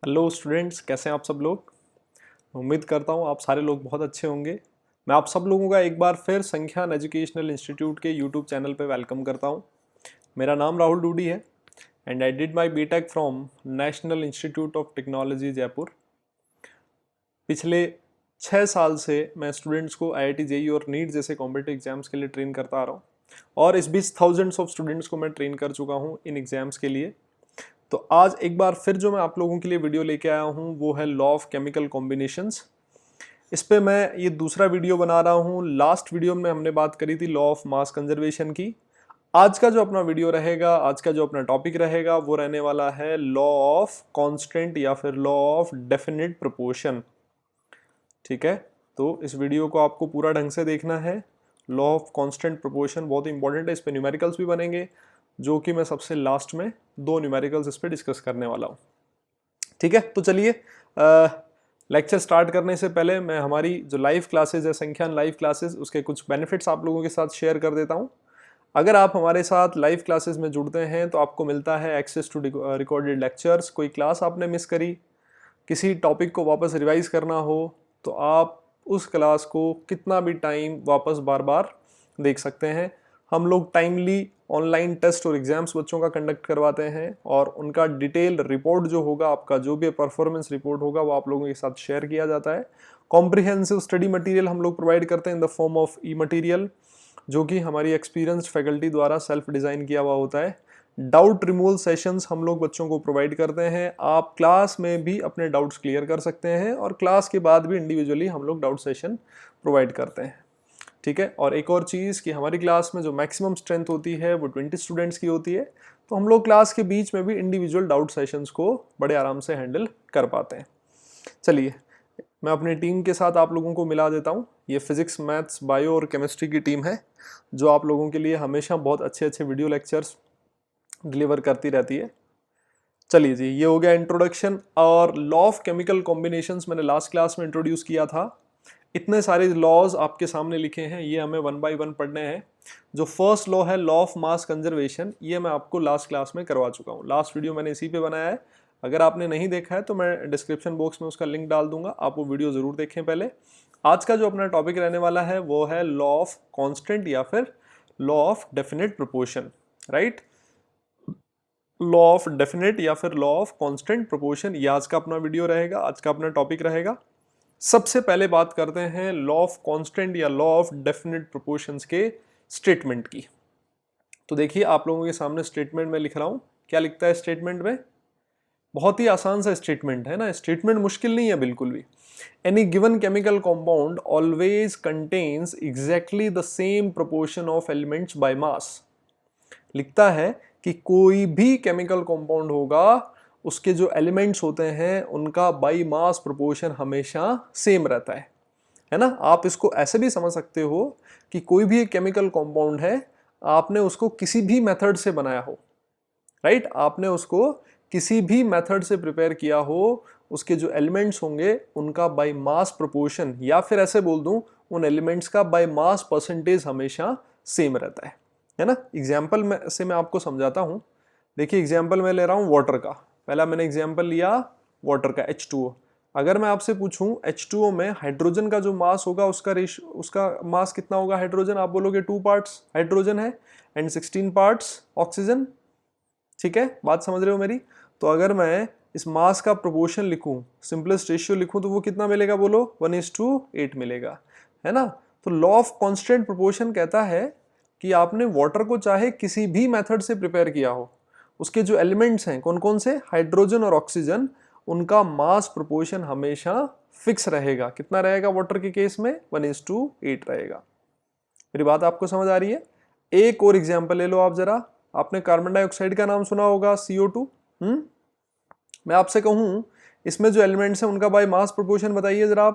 Hello students, कैसे हैं आप सब लोग। उम्मीद करता हूं आप सारे लोग बहुत अच्छे होंगे। मैं आप सब लोगों का एक बार फिर संख्यान एजुकेशनल इंस्टीट्यूट के यूट्यूब चैनल पे वेलकम करता हूं। मेरा नाम राहुल डूडी है and I did my B Tech from National Institute of Technology Jaipur. पिछले 6 साल से मैं स्टूडेंट्स को IIT JEE और नीट जैसे कॉम्पिटिटिव एग्जाम्स के लिए ट्रेन करता आ रहा हूँ और इस बीच थाउजेंड्स ऑफ स्टूडेंट्स को मैं ट्रेन कर चुका हूँ इन एग्जाम्स के लिए। तो आज एक बार फिर जो मैं आप लोगों के लिए वीडियो लेके आया हूँ वो है लॉ ऑफ केमिकल कॉम्बिनेशंस। इस पे मैं ये दूसरा वीडियो बना रहा हूँ। लास्ट वीडियो में हमने बात करी थी लॉ ऑफ मास कंजर्वेशन की। आज का जो अपना वीडियो रहेगा, आज का जो अपना टॉपिक रहेगा वो रहने वाला है लॉ ऑफ कांस्टेंट या फिर लॉ ऑफ डेफिनेट प्रोपोर्शन। ठीक है, तो इस वीडियो को आपको पूरा ढंग से देखना है। लॉ ऑफ कांस्टेंट प्रोपोर्शन बहुत इंपॉर्टेंट है, इस पे न्यूमेरिकल्स भी बनेंगे जो कि मैं सबसे लास्ट में 2 न्यूमेरिकल्स इस पे डिस्कस करने वाला हूँ। ठीक है, तो चलिए लेक्चर स्टार्ट करने से पहले मैं हमारी जो लाइव क्लासेज है, संख्यान लाइव क्लासेस, उसके कुछ बेनिफिट्स आप लोगों के साथ शेयर कर देता हूँ। अगर आप हमारे साथ लाइव क्लासेस में जुड़ते हैं तो आपको मिलता है एक्सेस टू रिकॉर्डेड लेक्चर्स। कोई क्लास आपने मिस करी, किसी टॉपिक को वापस रिवाइज करना हो तो आप उस क्लास को कितना भी टाइम वापस बार बार देख सकते हैं। हम लोग टाइमली ऑनलाइन टेस्ट और एग्जाम्स बच्चों का कंडक्ट करवाते हैं और उनका डिटेल रिपोर्ट जो होगा, आपका जो भी परफॉर्मेंस रिपोर्ट होगा वो आप लोगों के साथ शेयर किया जाता है। कॉम्प्रिहेंसिव स्टडी मटेरियल हम लोग प्रोवाइड करते हैं in the form of E material, जो कि हमारी एक्सपीरियंस्ड फैकल्टी द्वारा सेल्फ डिज़ाइन किया हुआ होता है। डाउट रिमूवल सेशंस हम लोग बच्चों को प्रोवाइड करते हैं। आप क्लास में भी अपने डाउट्स क्लियर कर सकते हैं और क्लास के बाद भी इंडिविजुअली हम लोग डाउट सेशन प्रोवाइड करते हैं। ठीक है, और एक और चीज़ कि हमारी क्लास में जो मैक्सिमम स्ट्रेंथ होती है वो 20 स्टूडेंट्स की होती है, तो हम लोग क्लास के बीच में भी इंडिविजुअल डाउट सेशंस को बड़े आराम से हैंडल कर पाते हैं। चलिए, मैं अपनी टीम के साथ आप लोगों को मिला देता हूँ। ये फिजिक्स, मैथ्स, बायो और केमिस्ट्री की टीम है जो आप लोगों के लिए हमेशा बहुत अच्छे अच्छे वीडियो लेक्चर्स डिलीवर करती रहती है। चलिए जी, ये हो गया इंट्रोडक्शन। और लॉ ऑफ केमिकल कॉम्बिनेशंस मैंने लास्ट क्लास में इंट्रोड्यूस किया था। इतने सारे लॉज आपके सामने लिखे हैं, ये हमें 1 बाय 1 पढ़ने हैं। जो फर्स्ट लॉ है लॉ ऑफ मास कंजर्वेशन, ये मैं आपको लास्ट क्लास में करवा चुका हूँ। लास्ट वीडियो मैंने इसी पे बनाया है। अगर आपने नहीं देखा है तो मैं डिस्क्रिप्शन बॉक्स में उसका लिंक डाल दूंगा, आप वो वीडियो ज़रूर देखें पहले। आज का जो अपना टॉपिक रहने वाला है वो है लॉ ऑफ कॉन्स्टेंट या फिर law of definite proportion. Right, law of definite या फिर लॉ ऑफ कांस्टेंट प्रोपोर्शन, ये आज का अपना वीडियो रहेगा, आज का अपना टॉपिक रहेगा। सबसे पहले बात करते हैं लॉ ऑफ कांस्टेंट या लॉ ऑफ डेफिनेट प्रोपोर्शंस के स्टेटमेंट की। तो देखिए, आप लोगों के सामने स्टेटमेंट में लिख रहा हूं। क्या लिखता है स्टेटमेंट में? बहुत ही आसान सा स्टेटमेंट है ना, स्टेटमेंट मुश्किल नहीं है बिल्कुल भी। Any given chemical compound always contains exactly the same proportion of elements by mass. लिखता है कि कोई भी केमिकल कंपाउंड होगा, उसके जो एलिमेंट्स होते हैं उनका बाई मास प्रोपोर्शन हमेशा सेम रहता है ना। आप इसको ऐसे भी समझ सकते हो कि कोई भी एक केमिकल कंपाउंड है, आपने उसको किसी भी मेथड से बनाया हो, राइट, आपने उसको किसी भी मेथड से प्रिपेयर किया हो, उसके जो एलिमेंट्स होंगे उनका बाई मास प्रोपोर्शन, या फिर ऐसे बोल दूं उन एलिमेंट्स का बाई मास परसेंटेज हमेशा सेम रहता है ना। एग्जाम्पल में से मैं आपको समझाता हूं। देखिए, एग्जाम्पल मैं ले रहा हूं वाटर का। पहला मैंने एग्जाम्पल लिया वाटर का, H2O। अगर मैं आपसे पूछूं H2O में हाइड्रोजन का जो मास होगा उसका मास कितना होगा हाइड्रोजन, आप बोलोगे 2 पार्ट्स हाइड्रोजन है एंड 16 पार्ट्स ऑक्सीजन। ठीक है, बात समझ रहे हो मेरी? तो अगर मैं इस मास का प्रोपोर्शन लिखूं, सिंपलेस्ट रेशियो लिखूं, तो वो कितना मिलेगा बोलो? 1:8 मिलेगा, है ना। तो लॉ ऑफ कांस्टेंट प्रोपोर्शन कहता है कि आपने वाटर को चाहे किसी भी मेथड से प्रिपेयर किया हो, उसके जो एलिमेंट्स हैं कौन कौन से, हाइड्रोजन और ऑक्सीजन, उनका मास प्रोपोर्शन हमेशा फिक्स रहेगा। कितना रहेगा वाटर के केस में? 1:8 रहेगा। मेरी बात आपको समझ आ रही है? एक और एग्जांपल ले लो आप जरा। आपने कार्बन डाइऑक्साइड का नाम सुना होगा, CO2। मैं आपसे कहूं इसमें जो एलिमेंट्स हैं उनका बाय मास प्रोपोर्शन बताइए जरा।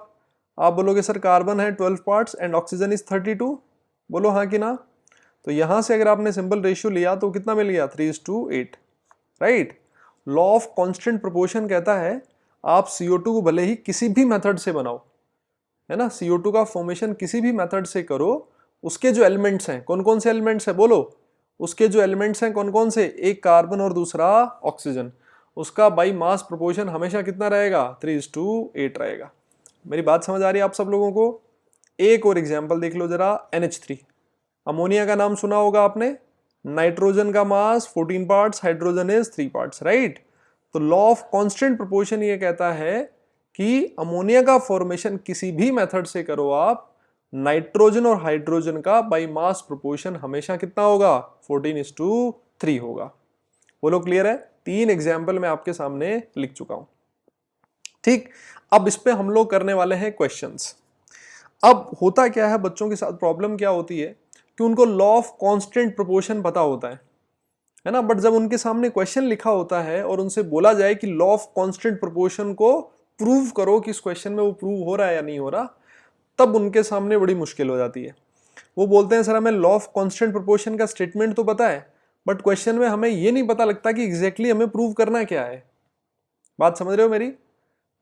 आप बोलोगे सर कार्बन है 12 पार्ट्स एंड ऑक्सीजन इज 32। बोलो हाँ कि ना। तो यहां से अगर आपने सिंपल रेशियो लिया तो कितना मिल गया? 3:8, right. Law of constant proportion कहता है आप CO2 को भले ही किसी भी मेथड से बनाओ, है ना, CO2 का फॉर्मेशन किसी भी मेथड से करो, उसके जो एलिमेंट्स हैं कौन कौन से एलिमेंट्स हैं बोलो? उसके जो एलिमेंट्स हैं कौन कौन से? एक कार्बन और दूसरा ऑक्सीजन। उसका बाई मास प्रोपोर्शन हमेशा कितना रहेगा, 3:8 रहेगा। मेरी बात समझ आ रही है आप सब लोगों को? एक और एग्जाम्पल देख लो जरा, NH3। अमोनिया का नाम सुना होगा आपने, नाइट्रोजन का मास 14 parts, hydrogen is 3 parts, right. तो लॉ ऑफ कांस्टेंट प्रोपोर्शन ये कहता है कि अमोनिया का फॉर्मेशन किसी भी मेथड से करो आप, नाइट्रोजन और हाइड्रोजन का बाई मास प्रोपोर्शन हमेशा कितना होगा, 14:3 होगा। बोलो क्लियर है? 3 एग्जाम्पल मैं आपके सामने लिख चुका हूं। ठीक, अब इस पे हम लोग करने वाले हैं क्वेश्चंस। अब होता क्या है बच्चों के साथ, प्रॉब्लम क्या होती है कि उनको लॉ ऑफ कांस्टेंट प्रोपोर्शन पता होता है ना, बट जब उनके सामने क्वेश्चन लिखा होता है और उनसे बोला जाए कि लॉ ऑफ कांस्टेंट प्रोपोर्शन को प्रूव करो कि इस क्वेश्चन में वो प्रूव हो रहा है या नहीं हो रहा, तब उनके सामने बड़ी मुश्किल हो जाती है। वो बोलते हैं सर हमें लॉ ऑफ कांस्टेंट प्रोपोर्शन का स्टेटमेंट तो पता है, बट क्वेश्चन में हमें ये नहीं पता लगता कि एग्जैक्टली हमें प्रूव करना क्या है। बात समझ रहे हो मेरी?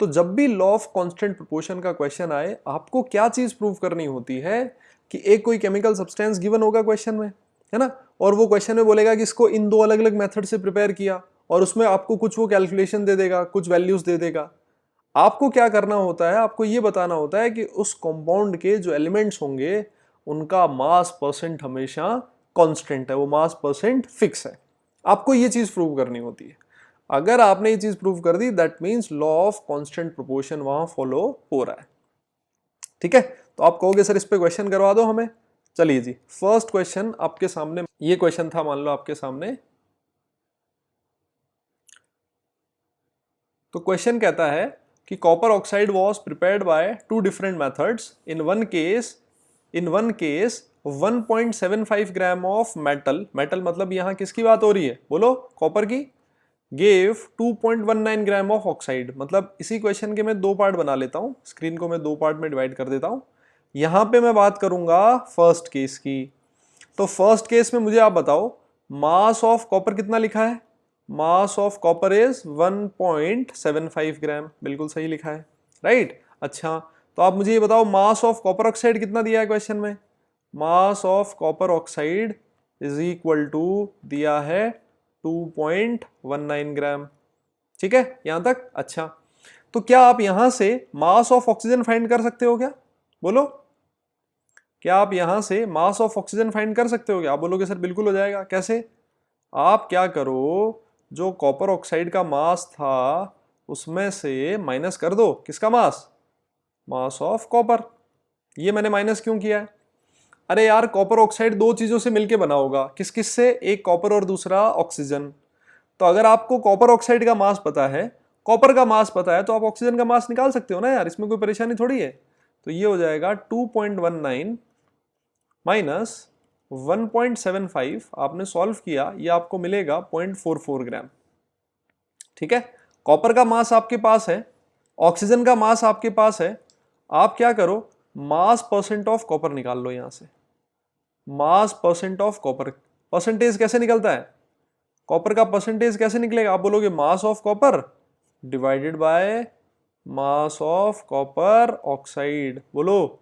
तो जब भी लॉ ऑफ कांस्टेंट प्रोपोर्शन का क्वेश्चन आए, आपको क्या चीज प्रूव करनी होती है कि एक कोई केमिकल सब्सटेंस गिवन होगा क्वेश्चन में, है ना, और वो क्वेश्चन में बोलेगा कि इसको इन 2 अलग अलग मेथड से प्रिपेयर किया, और उसमें आपको कुछ वो कैलकुलेशन दे देगा, कुछ वैल्यूज दे देगा। आपको क्या करना होता है, आपको ये बताना होता है कि उस कंपाउंड के जो एलिमेंट्स होंगे उनका मास परसेंट हमेशा कांस्टेंट है, वो मास परसेंट फिक्स है। आपको ये चीज प्रूव करनी होती है। अगर आपने ये चीज प्रूव कर दी, that means law of constant proportion वहां फॉलो हो रहा है। ठीक है, तो आप कहोगे सर इस पे क्वेश्चन करवा दो हमें। चलिए जी, फर्स्ट क्वेश्चन आपके सामने, ये क्वेश्चन था मान लो आपके सामने। तो क्वेश्चन कहता है कि copper oxide was prepared by 2 different methods. In one case 1.75 gram of metal, metal मतलब यहां किसकी बात हो रही है, बोलो, कॉपर की, गेव 2.19 ग्राम ऑफ ऑक्साइड। मतलब इसी क्वेश्चन के मैं 2 पार्ट बना लेता हूं, स्क्रीन को मैं 2 पार्ट में डिवाइड कर देता हूं। यहां पे मैं बात करूंगा फर्स्ट केस की। तो फर्स्ट केस में मुझे आप बताओ मास ऑफ कॉपर कितना लिखा है, मास ऑफ कॉपर इज 1.75 ग्राम, बिल्कुल सही लिखा है, राइट। अच्छा, तो आप मुझे ये बताओ मास ऑफ कॉपर ऑक्साइड कितना दिया है क्वेश्चन में, mass of copper oxide is equal to दिया है 2.19 ग्राम। ठीक है यहां तक? अच्छा, तो क्या आप यहां से मास ऑफ ऑक्सीजन फाइंड कर सकते हो क्या, बोलो, क्या आप यहां से मास ऑफ ऑक्सीजन फाइंड कर सकते हो क्या? आप बोलोगे सर बिल्कुल हो जाएगा। कैसे? आप क्या करो, जो कॉपर ऑक्साइड का मास था उसमें से माइनस कर दो, किसका मास, मास ऑफ कॉपर। ये मैंने माइनस क्यों किया है? अरे यार, कॉपर ऑक्साइड 2 चीजों से मिलके बना होगा, किस किस से, एक कॉपर और दूसरा ऑक्सीजन। तो अगर आपको कॉपर ऑक्साइड का मास पता है, कॉपर का मास पता है, तो आप ऑक्सीजन का मास निकाल सकते हो ना यार, इसमें कोई परेशानी थोड़ी है। तो ये हो जाएगा 2.19 माइनस 1.75, आपने सॉल्व किया, ये आपको मिलेगा 0.44 ग्राम। ठीक है, कॉपर का मास आपके पास है, ऑक्सीजन का मास आपके पास है। आप क्या करो, मास परसेंट ऑफ कॉपर निकाल लो यहां से, mass percent of copper. Percentage कैसे निकलता है, कॉपर का परसेंटेज कैसे निकलेगा? आप बोलोगे मास of copper divided by mass of copper oxide, बोलो,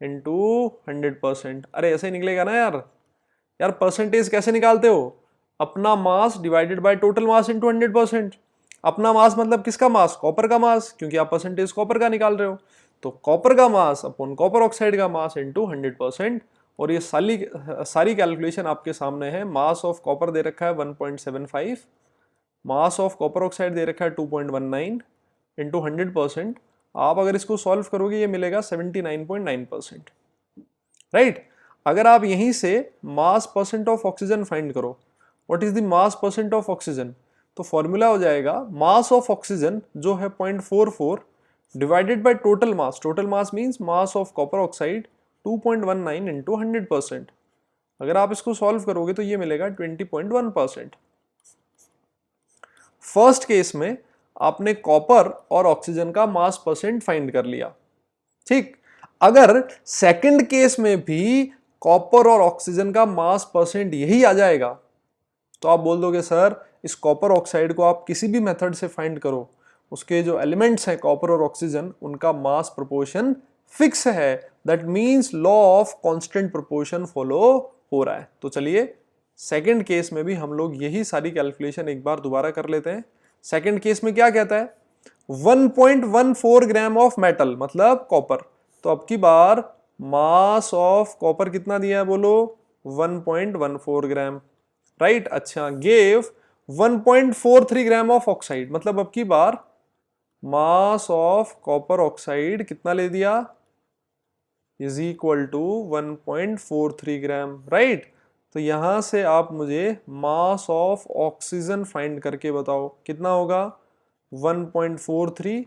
इनटू 100%। अरे ऐसे ही निकलेगा ना यार। यार परसेंटेज कैसे निकालते हो, अपना mass divided by total mass into 100%। अपना मास मतलब किसका मास, कॉपर का मास, क्योंकि आप परसेंटेज कॉपर का निकाल रहे हो। तो कॉपर का मास अपॉन कॉपर ऑक्साइड का मास इनटू 100%। और ये सारी कैलकुलेशन आपके सामने है। मास ऑफ कॉपर दे रखा है 1.75, मास ऑफ कॉपर ऑक्साइड दे रखा है 2.19 इंटू 100%। आप अगर इसको सॉल्व करोगे ये मिलेगा 79.9%, राइट। अगर आप यहीं से mass percent of oxygen find करो, what is the mass percent of oxygen, तो फॉर्मूला हो जाएगा मास ऑफ ऑक्सीजन जो है 0.44 divided by total mass, total mass means mass of copper oxide 2.19 into 100%। अगर आप इसको सॉल्व करोगे तो ये मिलेगा 20.1%। फर्स्ट केस में आपने कॉपर और ऑक्सीजन का मास परसेंट फाइंड कर लिया, ठीक। अगर सेकंड केस में भी कॉपर और ऑक्सीजन का मास परसेंट यही आ जाएगा, तो आप बोल दोगे सर इस कॉपर ऑक्साइड को आप किसी भी मेथड से फाइंड करो, उसके जो एलिमेंट्स हैं कॉपर और ऑक्सीजन, उनका मास प्रोपोर्शन फिक्स है। That means law of constant proportion follow हो रहा है। तो चलिए सेकंड केस में भी हम लोग यही सारी कैलकुलेशन एक बार दोबारा कर लेते हैं। सेकंड केस में क्या कहता है 1.14 ग्राम ऑफ मेटल मतलब कॉपर। तो अब की बार मास ऑफ कॉपर कितना दिया है बोलो 1.14 ग्राम, राइट। अच्छा, गेव 1.43 ग्राम ऑफ ऑक्साइड मतलब अब की बार मास ऑफ कॉपर ऑक्साइड कितना ले दिया is equal to 1.43 gram, right. तो यहां से आप मुझे मास ऑफ ऑक्सीजन फाइंड करके बताओ कितना होगा 1.43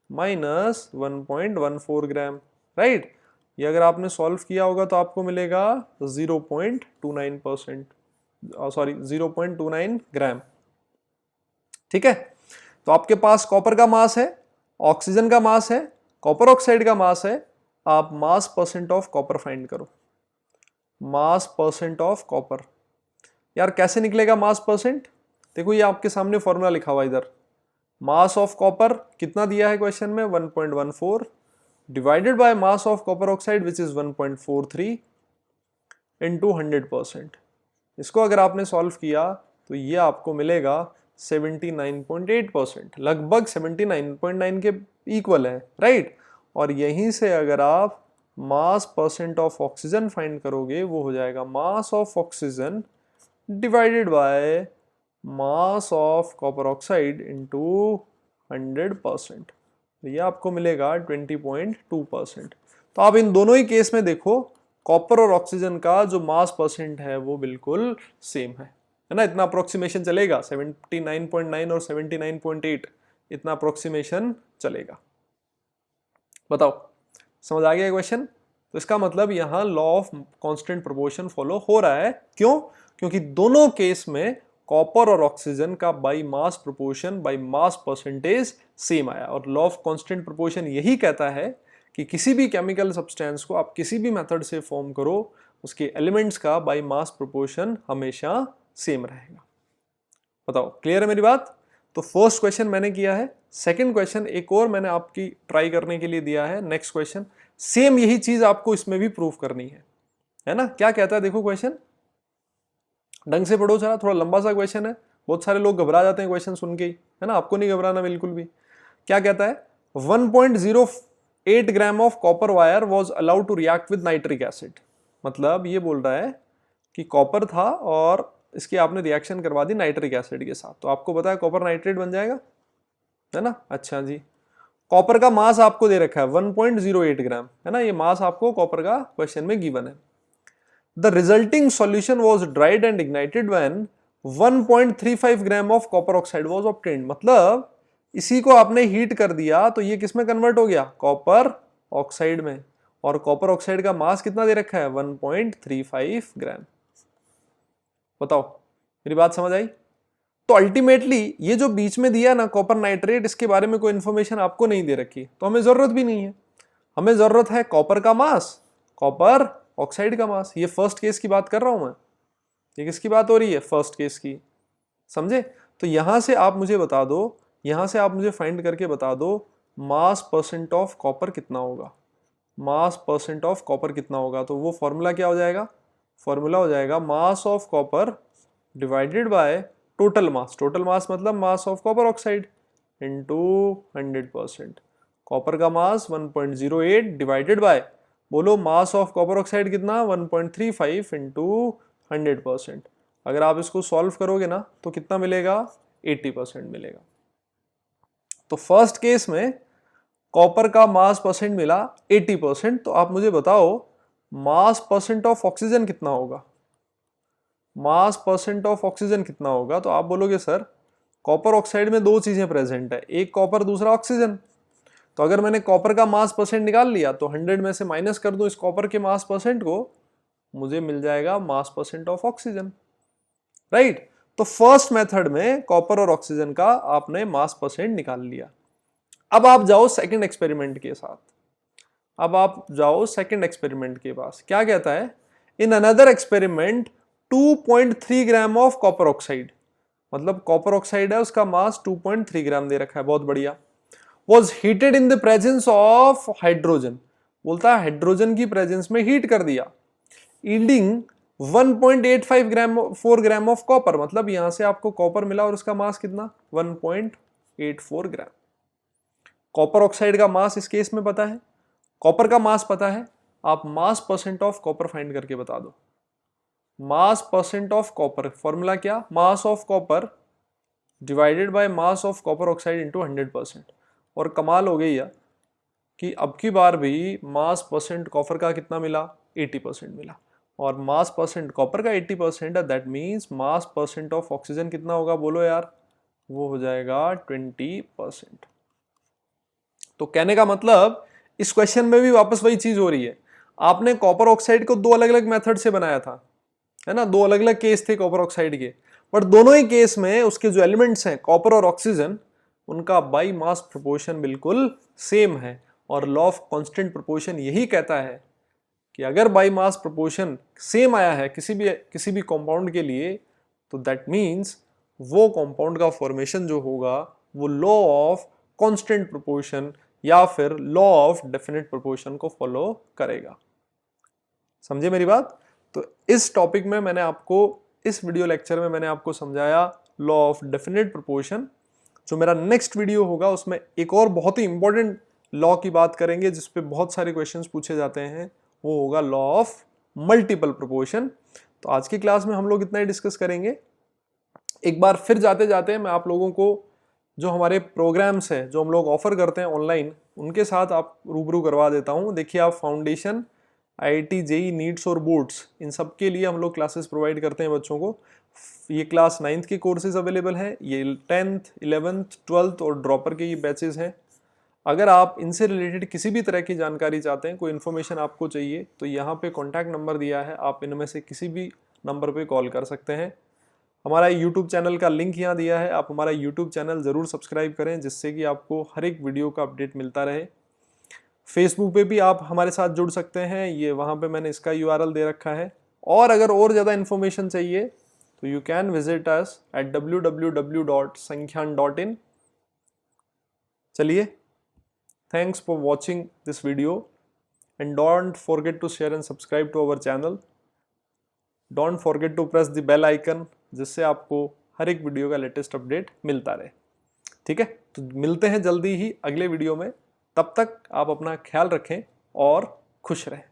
माइनस 1.14 ग्राम, राइट। ये अगर आपने सॉल्व किया होगा तो आपको मिलेगा 0.29%, सॉरी 0.29 ग्राम, ठीक है। तो आपके पास कॉपर का मास है, ऑक्सीजन का मास है, कॉपर ऑक्साइड का मास है। आप mass percent of copper find करो, मास परसेंट ऑफ कॉपर। यार कैसे निकलेगा मास परसेंट? देखो ये आपके सामने फॉर्मूला लिखा हुआ इधर, मास ऑफ कॉपर कितना दिया है क्वेश्चन में 1.14 divided by mass of copper oxide which is 1.43 into 100%। इसको अगर आपने सॉल्व किया तो ये आपको मिलेगा 79.8%, लगभग 79.9 के इक्वल है, राइट। और यहीं से अगर आप mass percent of oxygen find करोगे वो हो जाएगा mass of oxygen divided by mass of copper oxide into 100%। ये आपको मिलेगा 20.2%। तो आप इन दोनों ही केस में देखो कॉपर और ऑक्सीजन का जो मास परसेंट है वो बिल्कुल सेम है ना। इतना अप्रोक्सीमेशन चलेगा 79.9 और 79.8 इतना अप्रोक्सीमेशन चलेगा। बताओ समझ आ गया क्वेश्चन? तो इसका मतलब यहाँ law of constant proportion follow हो रहा है। क्यों? क्योंकि दोनों केस में कॉपर और ऑक्सीजन का by mass proportion by mass percentage same आया। और लॉ ऑफ कांस्टेंट प्रोपोर्शन यही कहता है कि किसी भी केमिकल सब्सटेंस को आप किसी भी मेथड से फॉर्म करो उसके एलिमेंट्स का बाई मास प्रोपोर्शन हमेशा सेम रहेगा। बताओ क्लियर है मेरी बात? तो फर्स्ट क्वेश्चन मैंने किया है। सेकंड क्वेश्चन एक और मैंने आपकी ट्राई करने के लिए दिया है। नेक्स्ट क्वेश्चन सेम यही चीज आपको इसमें भी प्रूव करनी है ना। क्या कहता है देखो क्वेश्चन, ढंग से पढ़ो जरा, थोड़ा लंबा सा क्वेश्चन है। बहुत सारे लोग घबरा जाते हैं क्वेश्चन सुन के ही, है ना। आपको नहीं घबराना बिल्कुल भी। क्या कहता है 1.08 gram of copper wire was allowed to react with nitric acid. मतलब ये बोल रहा है कि कॉपर था और इसकी आपने रिएक्शन करवा दी नाइट्रिक एसिड के साथ, तो आपको पता है कॉपर नाइट्रेट बन जाएगा, है ना। अच्छा जी, कॉपर का मास आपको दे रखा है 1.08 ग्राम, है ना। ये मास आपको कॉपर का क्वेश्चन में गिवन है। The resulting solution was dried and ignited when 1.35 gram of copper oxide was obtained। मतलब इसी को आपने हीट कर दिया तो ये किस में कन्वर्ट हो गया, कॉपर ऑक्साइड में। और कॉपर ऑक्साइड का मास कितना दे रखा है 1.35 ग्राम। बताओ मेरी बात समझ आई? तो अल्टीमेटली ये जो बीच में दिया ना कॉपर नाइट्रेट, इसके बारे में कोई इंफॉर्मेशन आपको नहीं दे रखी तो हमें जरूरत भी नहीं है। हमें जरूरत है कॉपर का मास, कॉपर ऑक्साइड का मास। ये फर्स्ट केस की बात कर रहा हूं मैं। ये किसकी बात हो रही है, फर्स्ट केस की, समझे। तो यहां से आप मुझे बता दो, यहां से आप मुझे फाइंड करके बता दो मास परसेंट ऑफ कॉपर कितना होगा। मास परसेंट ऑफ कॉपर कितना होगा, तो वो फॉर्मूला क्या हो जाएगा, फॉर्मूला हो जाएगा mass of copper divided by total mass. Total mass मतलब mass of copper oxide into 100%। Copper का मास 1.08 डिवाइडेड बाय, बोलो मास ऑफ कॉपर ऑक्साइड कितना 1.35 इंटू 100%। अगर आप इसको सॉल्व करोगे ना तो कितना मिलेगा 80% मिलेगा। तो फर्स्ट केस में कॉपर का मास परसेंट मिला 80%। तो आप मुझे बताओ मास परसेंट ऑफ ऑक्सीजन कितना होगा, मास परसेंट ऑफ ऑक्सीजन कितना होगा। तो आप बोलोगे सर कॉपर ऑक्साइड में दो चीजें प्रेजेंट है, एक कॉपर दूसरा ऑक्सीजन। तो अगर मैंने कॉपर का मास परसेंट निकाल लिया तो 100 में से माइनस कर दूं इस कॉपर के मास परसेंट को, मुझे मिल जाएगा मास परसेंट ऑफ ऑक्सीजन, राइट। तो फर्स्ट मेथड में कॉपर और ऑक्सीजन का आपने मास परसेंट निकाल लिया। अब आप जाओ सेकंड एक्सपेरिमेंट के साथ, अब आप जाओ सेकंड एक्सपेरिमेंट के पास। क्या कहता है, in another experiment 2.3 gram of copper oxide, मतलब कॉपर ऑक्साइड है उसका मास 2.3 ग्राम दे रखा है, बहुत बढ़िया। was heated in the presence of hydrogen, बोलता है हाइड्रोजन की प्रेजेंस में हीट कर दिया, yielding 1.85 gram 4 gram of copper, मतलब यहां से आपको कॉपर मिला और उसका मास कितना 1.84 ग्राम। कॉपर ऑक्साइड का मास इस केस में पता है, कॉपर का मास पता है, आप mass percent of copper find करके बता दो। Mass percent of copper formula क्या, mass of copper divided by mass of copper oxide into 100%। और कमाल हो गई है कि अब की बार भी मास परसेंट कॉपर का कितना मिला, 80% मिला, और मास परसेंट कॉपर का 80% है, that means mass percent of oxygen कितना होगा बोलो यार, वो हो जाएगा 20%। तो कहने का मतलब इस क्वेश्चन में भी वापस वही चीज हो रही है, आपने कॉपर ऑक्साइड को दो अलग अलग मेथड से बनाया था, है ना, दो अलग अलग केस थे कॉपर ऑक्साइड के, बट दोनों ही केस में उसके जो एलिमेंट्स हैं कॉपर और ऑक्सीजन, उनका बाई मास प्रोपोर्शन बिल्कुल सेम है। और लॉ ऑफ कांस्टेंट प्रोपोर्शन यही कहता है कि अगर बाई मास प्रोपोर्शन सेम आया है किसी भी कंपाउंड के लिए, तो दैट मीन्स वो कंपाउंड का फॉर्मेशन जो होगा वो लॉ ऑफ कांस्टेंट प्रोपोर्शन या फिर लॉ ऑफ डेफिनेट प्रोपोर्शन को फॉलो करेगा। समझे मेरी बात? तो इस टॉपिक में मैंने आपको, इस वीडियो लेक्चर में मैंने आपको समझाया लॉ ऑफ डेफिनेट प्रोपोर्शन। जो मेरा नेक्स्ट वीडियो होगा उसमें एक और बहुत ही इंपॉर्टेंट लॉ की बात करेंगे जिसपे बहुत सारे क्वेश्चंस पूछे जाते हैं, वो होगा लॉ ऑफ मल्टीपल प्रोपोर्शन। तो आज की क्लास में हम लोग इतना ही डिस्कस करेंगे। एक बार फिर जाते जाते मैं आप लोगों को जो हमारे प्रोग्राम्स हैं जो हम लोग ऑफर करते हैं ऑनलाइन, उनके साथ आप रूबरू करवा देता हूँ। देखिए, आप फाउंडेशन, IIT, JEE, नीट्स और बोर्ड्स, इन सब के लिए हम लोग क्लासेस प्रोवाइड करते हैं बच्चों को। ये क्लास 9th के कोर्सेज अवेलेबल हैं, ये 10th, 11th, 12th और ड्रॉपर के ये बैचेस हैं। अगर आप इनसे रिलेटेड किसी भी तरह की जानकारी चाहते हैं, कोई इन्फॉर्मेशन आपको चाहिए, तो यहाँ पे कॉन्टैक्ट नंबर दिया है, आप इनमें से किसी भी नंबर पे कॉल कर सकते हैं। हमारा यूट्यूब चैनल का लिंक यहाँ दिया है, आप हमारा यूट्यूब चैनल ज़रूर सब्सक्राइब करें जिससे कि आपको हर एक वीडियो का अपडेट मिलता रहे। फेसबुक पे भी आप हमारे साथ जुड़ सकते हैं, ये वहाँ पे मैंने इसका URL दे रखा है। और अगर और ज़्यादा इन्फॉर्मेशन चाहिए तो you can visit us at www.sankhyan.in। चलिए, thanks for watching this video and don't forget to share and subscribe to our channel. Don't forget to press the bell icon जिससे आपको हर एक वीडियो का लेटेस्ट अपडेट मिलता रहे। ठीक है, तो मिलते हैं जल्दी ही अगले वीडियो में। तब तक आप अपना ख्याल रखें और खुश रहें।